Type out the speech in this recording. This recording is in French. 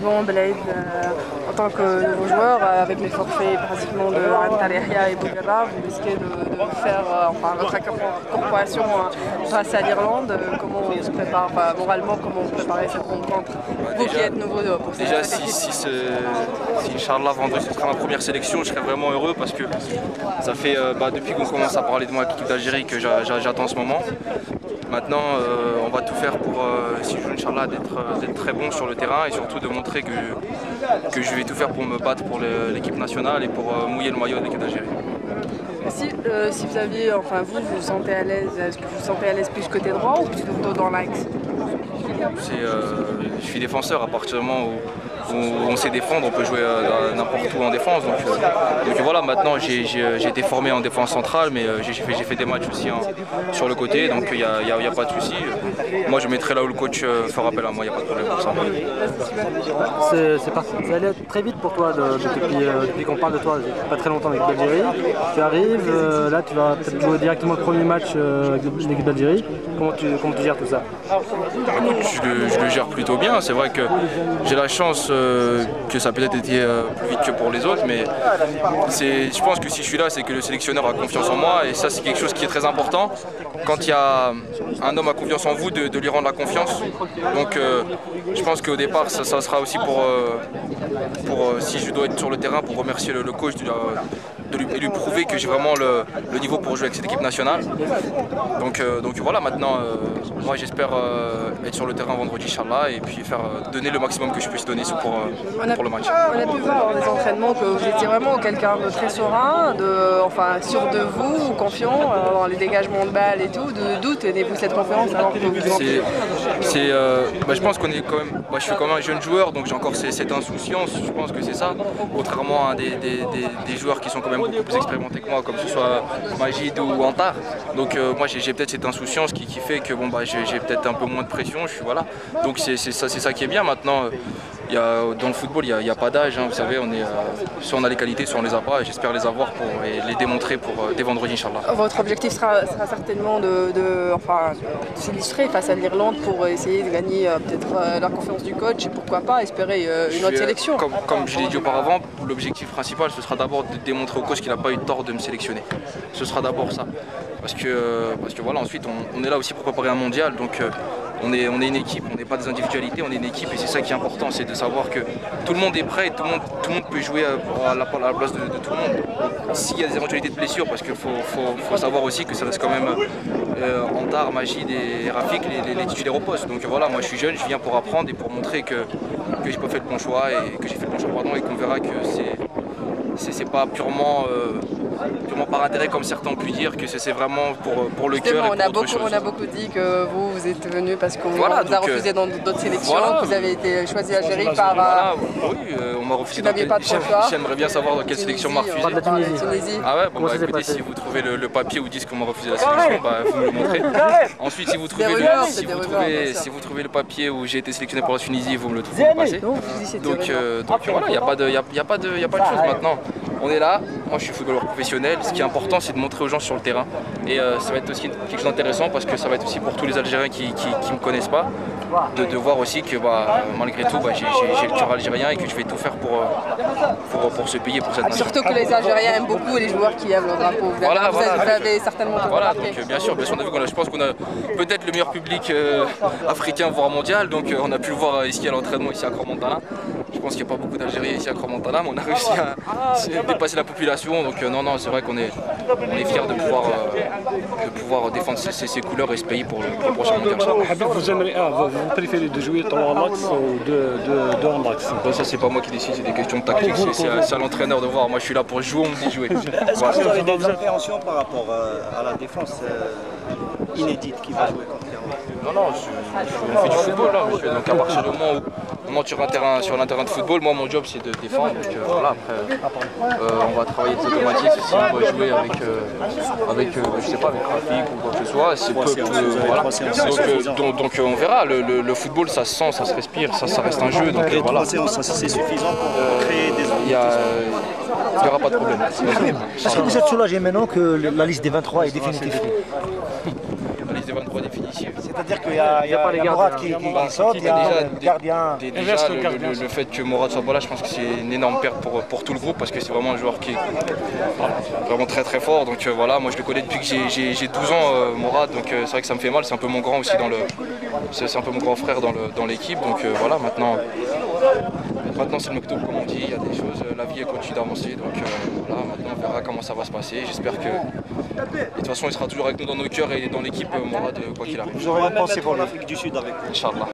Bon, Blade, en tant que nouveau joueur, avec les forfaits pratiquement de Antalya et Bouguera, vous risquez de faire votre incorporation face à l'Irlande. Comment on se prépare moralement, comment vous préparez cette rencontre? Vous qui êtes nouveau pour cette Déjà, si Inch'Allah vendredi ce sera ma première sélection, je serais vraiment heureux parce que ça fait depuis qu'on commence à parler de moi avec l'équipe d'Algérie que j'attends ce moment. Maintenant, on va tout faire pour, si je joue Inch'Allah, d'être très bon sur le terrain et surtout de montrer que je vais tout faire pour me battre pour l'équipe nationale et pour mouiller le maillot de l'équipe d'Algérie. Si vous aviez, vous vous sentez à l'aise, est-ce que vous vous sentez à l'aise plus côté droit ou plutôt dans l'axe? Je suis défenseur à partir du moment où on sait défendre, on peut jouer n'importe où en défense. Donc voilà, maintenant j'ai été formé en défense centrale, mais j'ai fait des matchs aussi sur le côté, donc il n'y a pas de souci. Moi je mettrai là où le coach fera appel à moi, il n'y a pas de problème pour ça. C'est allé très vite pour toi depuis qu'on parle de toi, pas très longtemps avec l'Algérie. Tu arrives, là tu vas peut-être jouer directement le premier match avec l'équipe d'Algérie. Comment tu gères tout ça? Je le gère plutôt bien, c'est vrai que j'ai la chance que ça a peut-être été plus vite que pour les autres, mais je pense que si je suis là, c'est que le sélectionneur a confiance en moi et ça c'est quelque chose qui est très important. Quand il y a un homme a confiance en vous, de lui rendre la confiance. Donc je pense qu'au départ, ça sera aussi pour si je dois être sur le terrain, pour remercier le coach de lui prouver que j'ai vraiment le niveau pour jouer avec cette équipe nationale. Donc voilà, maintenant, moi j'espère être sur le terrain vendredi, Inch'Allah, et puis donner le maximum que je puisse donner pour le match. On a pu voir dans les entraînements que vous étiez vraiment quelqu'un de très serein, sûr de vous, confiant dans les dégagements de balles et tout. D'où tenez-vous cette confiance alors que vous je pense qu'on est quand même. Je suis quand même un jeune joueur, donc j'ai encore cette insouciance. Je pense que c'est ça. Contrairement à des joueurs qui sont quand même beaucoup plus expérimentés que moi, comme ce soit Majid ou Antar. Donc moi j'ai peut-être cette insouciance qui fait que j'ai peut-être un peu moins de pression. Voilà. Donc c'est ça qui est bien maintenant. Dans le football, il n'y a pas d'âge, hein, vous savez, soit on a les qualités, soit on les a pas, et j'espère les avoir et les démontrer dès vendredi, Inch'Allah. Votre objectif sera certainement de s'illustrer face à l'Irlande pour essayer de gagner peut-être la confiance du coach et pourquoi pas espérer une autre sélection. Comme je l'ai dit auparavant, l'objectif principal, ce sera d'abord de démontrer au coach qu'il n'a pas eu tort de me sélectionner. Ce sera d'abord ça. Parce que voilà, ensuite, on est là aussi pour préparer un mondial, donc on est une équipe, on n'est pas des individualités, on est une équipe et c'est ça qui est important, c'est de savoir que tout le monde est prêt et tout le monde peut jouer à la place de tout le monde. S'il y a des éventualités de blessures, parce qu'il faut savoir aussi que ça reste quand même Antar, Majid et Rafik les titulaires au poste. Donc voilà, moi je suis jeune, je viens pour apprendre et pour montrer que j'ai pas fait le bon choix et que j'ai fait le bon choix et qu'on verra que c'est pas purement par intérêt comme certains ont pu dire, que c'est vraiment pour le cœur. On a beaucoup dit que vous êtes venu parce qu'on vous a refusé dans d'autres sélections, que vous avez été choisi Algérie par... Oui, on m'a refusé. J'aimerais bien savoir dans quelle sélection on m'a refusé. La Tunisie. Ah ouais, écoutez, si vous trouvez le papier où disent qu'on m'a refusé la sélection, vous me le montrez. Ensuite, si vous trouvez le papier où j'ai été sélectionné pour la Tunisie, vous me le trouvez passé. Donc voilà, il n'y a pas de chose maintenant. On est là, moi je suis footballeur professionnel, ce qui est important c'est de montrer aux gens sur le terrain et ça va être aussi quelque chose d'intéressant parce que ça va être aussi pour tous les Algériens qui ne me connaissent pas de voir aussi que malgré tout j'ai le cœur algérien et que je vais tout faire pour ce pays et pour cette nation. Surtout que les Algériens aiment beaucoup les joueurs qui aiment le drapeau, vous avez certainement tout remarqué. Donc bien sûr, on a vu je pense qu'on a peut-être le meilleur public africain voire mondial, donc on a pu le voir ici à l'entraînement ici à Crans-Montana. Je pense qu'il n'y a pas beaucoup d'Algériens ici à Crans-Montana, mais on a réussi à dépasser la population. Donc non, c'est vrai qu'on est fiers de pouvoir défendre ces couleurs et ce pays pour le prochain mondial. Vous préférez de jouer en axe ou de en axe? Ça c'est pas moi qui décide, c'est des questions de tactique, c'est à l'entraîneur de voir. Moi je suis là pour jouer, on me dit jouer. Est-ce que vous avez des appréhensions par rapport à la défense inédite qui va jouer contre l'Irlande? Non, je fais du football là, monsieur. Donc à partir du moment où on monte sur un terrain de football, moi mon job c'est de défendre. Donc voilà, après on va travailler des automatismes si on doit jouer avec je sais pas, avec Rafik ou quoi que ce soit. Donc on verra, le football ça se sent, ça se respire, ça reste un jeu. Donc voilà. C'est suffisant pour créer des il n'y aura pas de problème. Est-ce que vous êtes soulagé maintenant que la liste des 23 est définitive? La liste des 23 pas définitive. C'est-à-dire qu'il y a pas les Mourad gardiens. qui saute, il y a le gardien. Déjà, le fait que Mourad soit pas là, je pense que c'est une énorme perte pour tout le groupe parce que c'est vraiment un joueur qui est vraiment très très fort. Donc voilà, moi je le connais depuis que j'ai 12 ans, Mourad, donc c'est vrai que ça me fait mal. C'est un peu mon grand aussi c'est un peu mon grand frère dans l'équipe. Donc voilà, maintenant c'est le Mektoub comme on dit, il y a des choses, la vie elle continue d'avancer. Donc voilà, maintenant on verra comment ça va se passer. J'espère que de toute façon il sera toujours avec nous dans nos cœurs et dans l'équipe, Mourad, quoi qu'il arrive. Vous aurez une pensée pour l'Afrique du Sud avec vous. Inch'Allah.